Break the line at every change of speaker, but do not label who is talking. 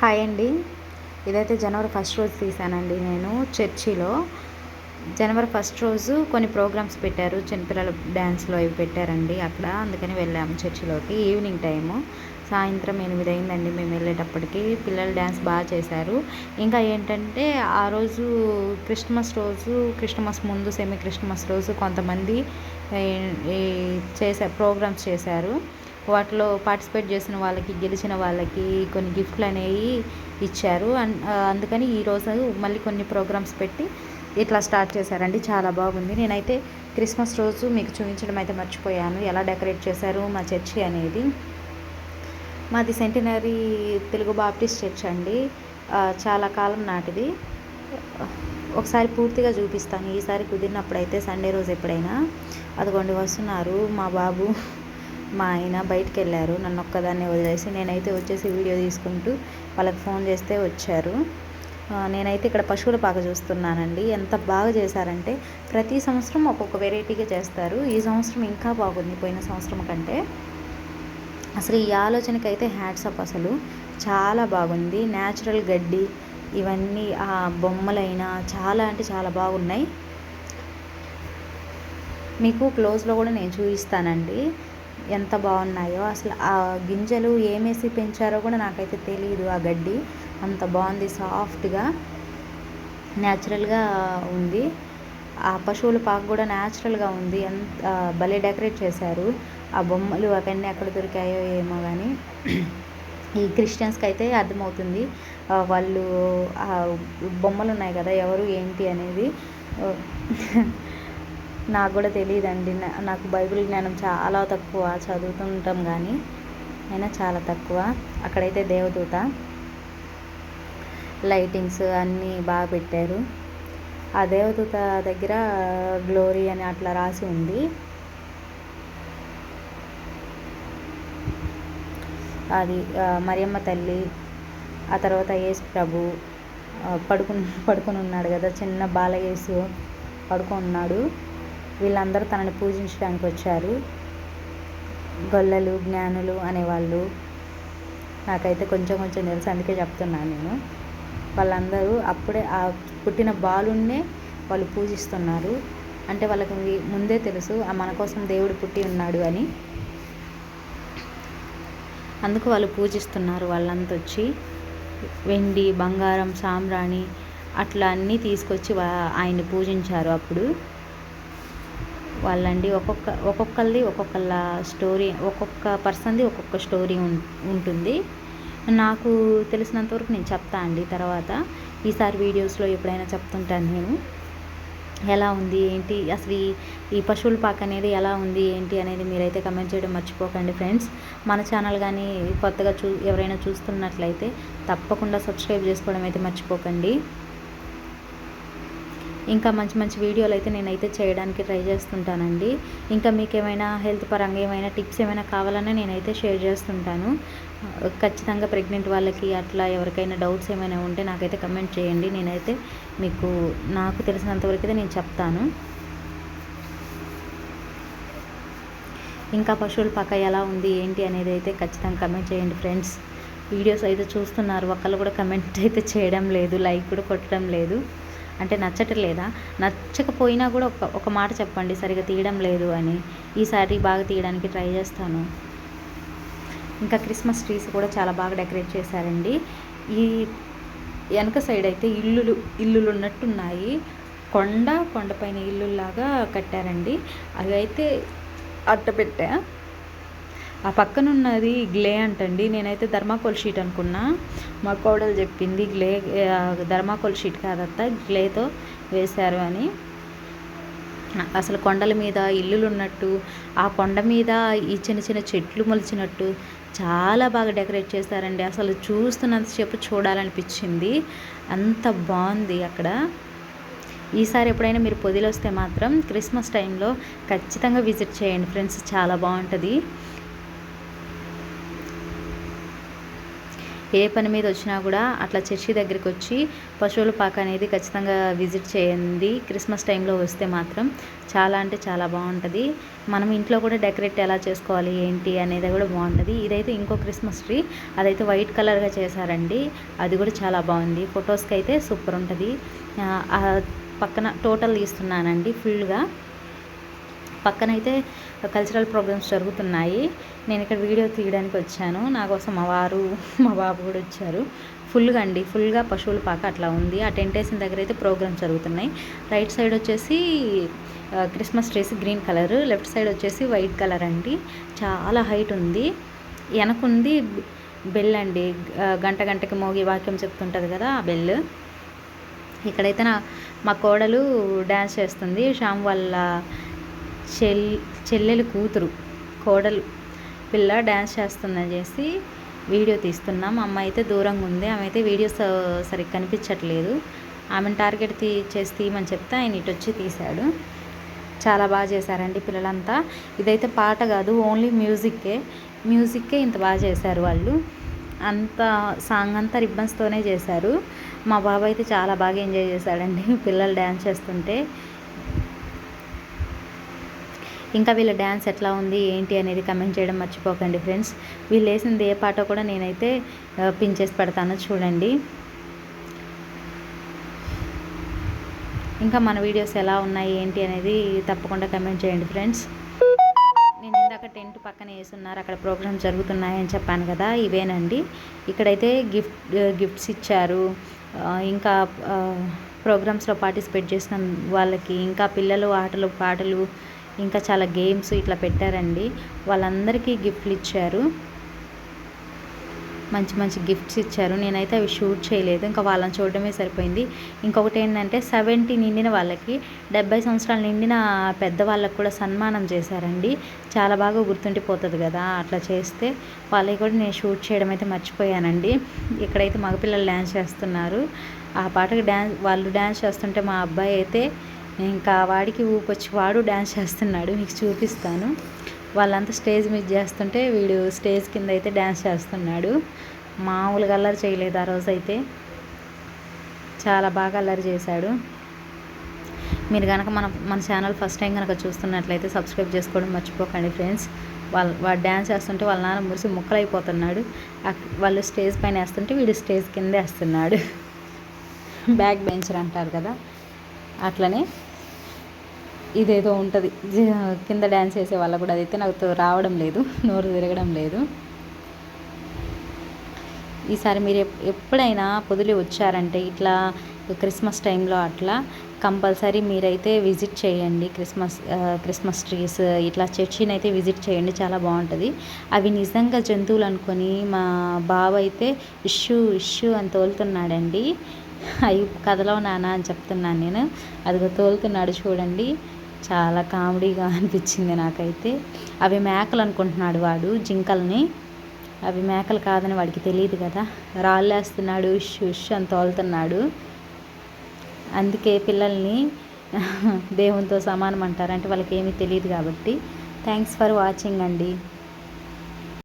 Hi అండి. ఇదైతే జనవరి first రోజు తీశానండి నేను చర్చిలో. జనవరి ఫస్ట్ రోజు కొన్ని ప్రోగ్రామ్స్ పెట్టారు. చిన్నపిల్లల డ్యాన్స్‌లు అవి పెట్టారండి అక్కడ. అందుకని వెళ్ళాము చర్చిలోకి. Evening time. సాయంత్రం 8 అయిందండి మేము వెళ్ళేటప్పటికి. పిల్లలు డ్యాన్స్ బాగా చేశారు. ఇంకా ఏంటంటే ఆ రోజు క్రిస్టమస్ ముందు సెమీ క్రిస్టమస్ రోజు కొంతమంది ఈ ప్రోగ్రామ్స్ చేశారు. వాటిలో పార్టిసిపేట్ చేసిన వాళ్ళకి, గెలిచిన వాళ్ళకి కొన్ని గిఫ్ట్లు అనేవి ఇచ్చారు. అందుకని ఈరోజు మళ్ళీ కొన్ని ప్రోగ్రామ్స్ పెట్టి ఇట్లా స్టార్ట్ చేశారండి. చాలా బాగుంది. నేనైతే క్రిస్మస్ రోజు మీకు చూపించడం అయితే మర్చిపోయాను, ఎలా డెకరేట్ చేశారు మా చర్చి అనేది. మాది సెంటినరీ తెలుగు బాప్టిస్ట్ చర్చ్ అండి. చాలా కాలం నాటిది. ఒకసారి పూర్తిగా చూపిస్తాను ఈసారి కుదిరినప్పుడైతే, సండే రోజు ఎప్పుడైనా. అదిగోండి వస్తున్నారు మా బాబు, మా ఆయన బయటికి వెళ్ళారు. నన్ను ఒక్కదాన్నే వదిలేసి. నేనైతే వచ్చేసి వీడియో తీసుకుంటూ వాళ్ళకి ఫోన్ చేస్తే వచ్చారు. నేనైతే ఇక్కడ పశువుల పాక చూస్తున్నానండి. ఎంత బాగా చేశారంటే ప్రతి సంవత్సరం ఒక్కొక్క వెరైటీగా చేస్తారు. ఈ సంవత్సరం ఇంకా బాగుంది పోయిన సంవత్సరం కంటే. అసలు ఈ ఆలోచనకైతే హ్యాట్స్ ఆఫ్. అసలు చాలా బాగుంది. న్యాచురల్ గడ్డి ఇవన్నీ, ఆ బొమ్మలైనా చాలా అంటే చాలా బాగున్నాయి. మీకు క్లోజ్లో కూడా నేను చూపిస్తానండి ఎంత బాగున్నాయో. అసలు ఆ గింజలు ఏమేసి పెంచారో కూడా నాకైతే తెలియదు. ఆ గడ్డి అంత బాగుంది, సాఫ్ట్గా న్యాచురల్గా ఉంది. ఆ పశువుల పాక కూడా న్యాచురల్గా ఉంది. ఎంత భలే డెకరేట్ చేశారు. ఆ బొమ్మలు అవన్నీ ఎక్కడ దొరికాయో ఏమో కానీ ఈ క్రిస్టియన్స్కి అయితే అర్థమవుతుంది. వాళ్ళు ఆ బొమ్మలు ఉన్నాయి కదా, ఎవరు ఏంటి అనేది. నాకు కూడా తెలియదండి. నాకు బైబిల్ జ్ఞానం చాలా తక్కువ. చదువుతుంటాం కానీ అయినా చాలా తక్కువ. అక్కడైతే దేవదూత, లైటింగ్స్ అన్నీ బాగా పెట్టారు. ఆ దేవదూత దగ్గర గ్లోరీ అని అట్లా రాసి ఉంది. అది మరియమ్మ తల్లి, ఆ తర్వాత యేసు ప్రభు పడుకుని ఉన్నాడు కదా, చిన్న బాలయేసు పడుకున్నాడు. వీళ్ళందరూ తనని పూజించడానికి వచ్చారు. గొల్లలు, జ్ఞానులు అనేవాళ్ళు. నాకైతే కొంచెం తెలుసు, అందుకే చెప్తున్నాను నేను. వాళ్ళందరూ అప్పుడే ఆ పుట్టిన బాలున్నే వాళ్ళు పూజిస్తున్నారు. అంటే వాళ్ళకి ముందే తెలుసు మన కోసం దేవుడు పుట్టి ఉన్నాడు అని. అందుకు వాళ్ళు పూజిస్తున్నారు. వాళ్ళంతా వచ్చి వెండి, బంగారం, సాంబ్రాణి అట్లా అన్నీ తీసుకొచ్చి ఆయన్ని పూజించారు. అప్పుడు వాళ్ళండి ఒక్కొక్కళ్ళది ఒక్కొక్కళ్ళ స్టోరీ, ఒక్కొక్క పర్సన్ది ఒక్కొక్క స్టోరీ ఉంటుంది. నాకు తెలిసినంతవరకు నేను చెప్తా అండి తర్వాత. ఈసారి వీడియోస్లో ఎప్పుడైనా చెప్తుంటాను నేను ఎలా ఉంది ఏంటి, అసలు ఈ పశువుల పాక అనేది ఎలా ఉంది ఏంటి అనేది మీరైతే కమెంట్ చేయడం మర్చిపోకండి ఫ్రెండ్స్. మన ఛానల్ కానీ కొత్తగా ఎవరైనా చూస్తున్నట్లయితే తప్పకుండా సబ్స్క్రైబ్ చేసుకోవడం అయితే మర్చిపోకండి. ఇంకా మంచి వీడియోలు అయితే నేనైతే చేయడానికి ట్రై చేస్తుంటానండి. ఇంకా మీకు ఏమైనా హెల్త్ పరంగా ఏమైనా టిప్స్ ఏమైనా కావాలన్నా నేనైతే షేర్ చేస్తుంటాను. ఖచ్చితంగా ప్రెగ్నెంట్ వాళ్ళకి అట్లా ఎవరికైనా డౌట్స్ ఏమైనా ఉంటే నాకైతే కమెంట్ చేయండి. నేనైతే మీకు నాకు తెలిసినంతవరకు అయితే నేను చెప్తాను. ఇంకా పశువుల పాక ఎలా ఉంది ఏంటి అనేది అయితే ఖచ్చితంగా కమెంట్ చేయండి ఫ్రెండ్స్. వీడియోస్ అయితే చూస్తున్నారు, ఒకళ్ళు కూడా కమెంట్ అయితే చేయడం లేదు, లైక్ కూడా కొట్టడం లేదు. అంటే నచ్చట్లేదా? నచ్చకపోయినా కూడా ఒక మాట చెప్పండి, సరిగా తీయడం లేదు అని. ఈసారి బాగా తీయడానికి ట్రై చేస్తాను. ఇంకా క్రిస్మస్ ట్రీస్ కూడా చాలా బాగా డెకరేట్ చేశారండి. ఈ వెనక సైడ్ అయితే ఇల్లులు ఉన్నట్టున్నాయి. కొండపైన ఇల్లులాగా కట్టారండి. అవి అయితే అట్టపెట్టా. ఆ పక్కనున్నది గ్లే అంటండి. నేనైతే థర్మాకోల్ షీట్ అనుకున్నా. మా కోడలు చెప్పింది థర్మాకోల్ షీట్ కాదత్త, గ్లేతో వేశారు అని. అసలు కొండల మీద ఇల్లులు ఉన్నట్టు, ఆ కొండ మీద ఈ చిన్న చెట్లు మొలిచినట్టు చాలా బాగా డెకరేట్ చేశారండి. అసలు చూస్తున్నంతసేపు చూడాలనిపించింది. అంత బాగుంది అక్కడ. ఈసారి ఎప్పుడైనా మీరు పొదిలి వస్తే మాత్రం క్రిస్మస్ టైంలో ఖచ్చితంగా విజిట్ చేయండి ఫ్రెండ్స్, చాలా బాగుంటుంది. ఏ పని మీద వచ్చినా కూడా అట్లా చర్చి దగ్గరికి వచ్చి పశువుల పాక అనేది ఖచ్చితంగా విజిట్ చేయండి. క్రిస్మస్ టైంలో వస్తే మాత్రం చాలా అంటే చాలా బాగుంటుంది. మనం ఇంట్లో కూడా డెకరేట్ ఎలా చేసుకోవాలి ఏంటి అనేది కూడా బాగుంటుంది. ఇదైతే ఇంకో క్రిస్మస్ ట్రీ, అదైతే వైట్ కలర్గా చేశారండి. అది కూడా చాలా బాగుంది. ఫొటోస్కి అయితే సూపర్ ఉంటుంది. పక్కన టోటల్ తీస్తున్నానండి ఫుల్గా. పక్కనైతే కల్చరల్ ప్రోగ్రామ్స్ జరుగుతున్నాయి. నేను ఇక్కడ వీడియో తీయడానికి వచ్చాను. నా కోసం మా వారు మా బాబు కూడా వచ్చారు. ఫుల్గా పశువుల పాక అట్లా ఉంది. ఆ టెంట్ వేసిన దగ్గర అయితే ప్రోగ్రామ్స్ జరుగుతున్నాయి. రైట్ సైడ్ వచ్చేసి Christmas trees green colour, left side వచ్చేసి వైట్ కలర్ అండి. చాలా హైట్ ఉంది. వెనకుంది బెల్ అండి, గంటకి మోగి వాక్యం చెప్తుంటుంది కదా ఆ బెల్. ఇక్కడైతే మా కోడలు డ్యాన్స్ చేస్తుంది. శ్యామ్ వాళ్ళ చెల్లెలు కూతురు కోడలు పిల్ల డ్యాన్స్ చేస్తుందని చేసి వీడియో తీస్తున్నాం. అమ్మ అయితే దూరంగా ఉంది. ఆమె అయితే వీడియోస్ సరిగ్గా కనిపించట్లేదు. ఆమెను టార్గెట్ చేసి తీయమని చెప్తే ఆయన ఇటు వచ్చి తీశాడు. చాలా బాగా చేశారండి పిల్లలంతా. ఇదైతే పాట కాదు, ఓన్లీ మ్యూజిక్కే ఇంత బాగా చేశారు వాళ్ళు. అంత సాంగ్ అంతా రిబ్బన్స్తోనే చేశారు. మా బాబు అయితే చాలా బాగా ఎంజాయ్ చేశాడండి పిల్లలు డ్యాన్స్ చేస్తుంటే. ఇంకా వీళ్ళ డ్యాన్స్ ఎట్లా ఉంది ఏంటి అనేది కమెంట్ చేయడం మర్చిపోకండి ఫ్రెండ్స్. వీళ్ళు వేసింది ఏ పాట కూడా నేనైతే పిన్ చేసి పెడతాను చూడండి. ఇంకా మన వీడియోస్ ఎలా ఉన్నాయి ఏంటి అనేది తప్పకుండా కమెంట్ చేయండి ఫ్రెండ్స్. నేను ఇందాక టెంట్ పక్కన వేసున్నారు, అక్కడ ప్రోగ్రామ్స్ జరుగుతున్నాయని చెప్పాను కదా, ఇవేనండి. ఇక్కడైతే గిఫ్ట్స్ ఇచ్చారు. ఇంకా ప్రోగ్రామ్స్లో పార్టిసిపేట్ చేసిన వాళ్ళకి, ఇంకా పిల్లలు ఆటలు పాటలు, ఇంకా చాలా గేమ్స్ ఇట్లా పెట్టారండి. వాళ్ళందరికీ గిఫ్ట్లు ఇచ్చారు, మంచి గిఫ్ట్స్ ఇచ్చారు. నేనైతే అవి షూట్ చేయలేదు, ఇంకా వాళ్ళని చూడడమే సరిపోయింది. ఇంకొకటి ఏంటంటే 70 నిండిన వాళ్ళకి, 70 సంవత్సరాలు నిండిన పెద్దవాళ్ళకు కూడా సన్మానం చేశారండి. చాలా బాగా గుర్తుండిపోతుంది కదా అట్లా చేస్తే. వాళ్ళకి కూడా నేను షూట్ చేయడం అయితే మర్చిపోయానండి. ఇక్కడైతే మగపిల్లలు డ్యాన్స్ చేస్తున్నారు. ఆ పాటకి వాళ్ళు డ్యాన్స్ చేస్తుంటే మా అబ్బాయి అయితే ఇంకా వాడికి ఊపొచ్చి వాడు డ్యాన్స్ చేస్తున్నాడు. మీకు చూపిస్తాను. వాళ్ళంతా స్టేజ్ మీద చేస్తుంటే వీడు స్టేజ్ కింద అయితే డ్యాన్స్ చేస్తున్నాడు. మామూలుగా అల్లరి చేయలేదు ఆ రోజు అయితే, చాలా బాగా అల్లరి చేశాడు. మీరు కనుక మన ఛానల్ ఫస్ట్ టైం కనుక చూస్తున్నట్లయితే సబ్స్క్రైబ్ చేసుకోవడం మర్చిపోకండి ఫ్రెండ్స్. వాడు డ్యాన్స్ చేస్తుంటే వాళ్ళ నాన్న మురిసి ముక్కలైపోతున్నాడు. వాళ్ళు స్టేజ్ పైన వేస్తుంటే వీడు స్టేజ్ కింద వేస్తున్నాడు. బ్యాక్ బెంచర్ అంటారు కదా, అట్లనే ఇదేదో ఉంటుంది కింద డ్యాన్స్ చేసే వాళ్ళకు కూడా. అదైతే నాకు రావడం లేదు, నోరు తిరగడం లేదు. ఈసారి మీరు ఎప్పుడైనా పొదిలి వచ్చారంటే ఇట్లా క్రిస్మస్ టైంలో అట్లా కంపల్సరీ మీరైతే విజిట్ చేయండి. క్రిస్మస్ ట్రీస్ ఇట్లా చర్చిని అయితే విజిట్ చేయండి, చాలా బాగుంటుంది. అవి నిజంగా జంతువులు అనుకొని మా బాబు అయితే ఇష్యూ అని తోలుతున్నాడండి. అవి కథలో నాన్న అని చెప్తున్నాను నేను. అదిగో తోలుతున్నాడు చూడండి, చాలా కామెడీగా అనిపించింది నాకైతే. అవి మేకలు అనుకుంటున్నాడు వాడు, జింకల్ని. అవి మేకలు కాదని వాడికి తెలియదు కదా, రాళ్ళేస్తున్నాడు, ఉష్ అని తోలుతున్నాడు. అందుకే పిల్లల్ని దేవునితో సమానం అంటారు, అంటే వాళ్ళకి ఏమీ తెలియదు కాబట్టి. థ్యాంక్స్ ఫర్ వాచింగ్ అండి.